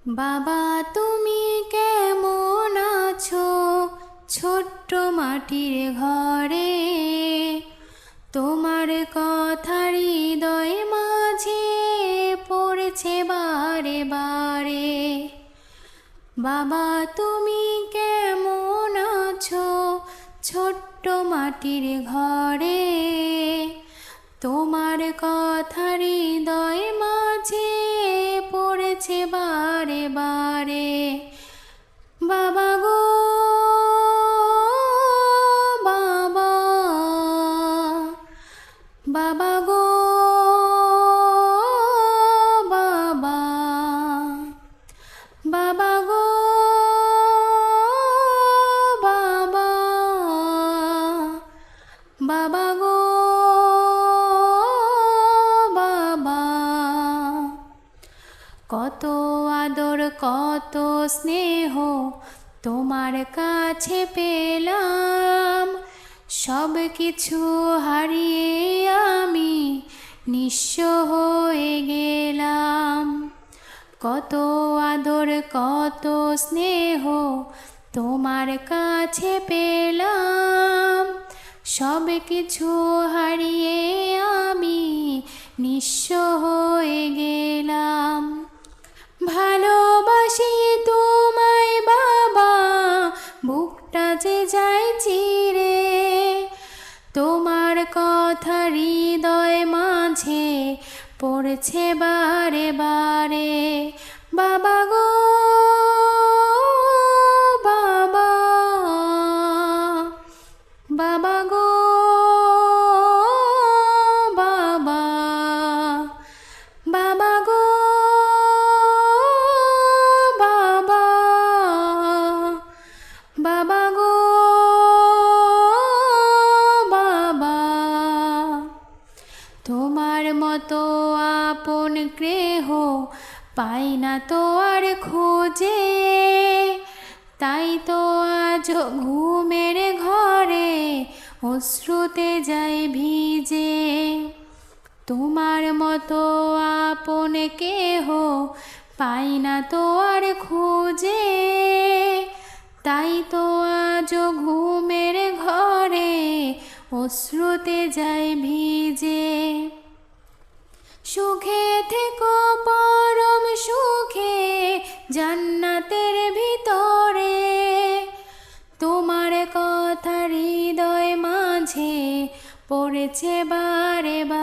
বাবা তুমি কেমন আছো ছোট্ট মাটির ঘরে? তোমার কথা হৃদয় মাঝে পড়েছে বারে বারে। বাবা তুমি কেমন আছো ছোট্ট মাটির ঘরে? তোমার কথা হৃদয় মাঝে পড়েছে বারে বারে। বাবা গো বাবা, বাবা গো বাবা, বাবা গো বাবা, বাবা গো বাবা। কত আদর কত স্নেহ তোমার কাছে পেলাম, সব কিছু হারিয়ে আমি নিঃস্ব হয়ে গেলাম। কত আদর কত স্নেহ তোমার কাছে পেলাম, সব কিছু হারিয়ে আমি নিঃস্ব হয়ে গেলাম। ভালোবাসি তোমায় বাবা, বুকটা যে যায় চিরে। তোমার কথা হৃদয় মাঝে পড়েছে বারে বারে। বাবা গো বাবা, বাবা গো বাবা, বাবা গো বাবা, বাবা গো বাবা। তোমার মতো আপন গৃহ পাই না তো আর খোঁজে, তাই তো আজ ঘুমের ঘরে অশ্রুতে যাই ভিজে। তোমার মতো আপন কেহ পাই না তো আর খুঁজে, তাই তো আজ ঘুমের ঘরে অশ্রুতে যাই ভিজে। সুখে থেকো পরম সুখে জান্নাতের ভিতরে, তোমার কথা হৃদয় মাঝে পড়েছে বারে বারে।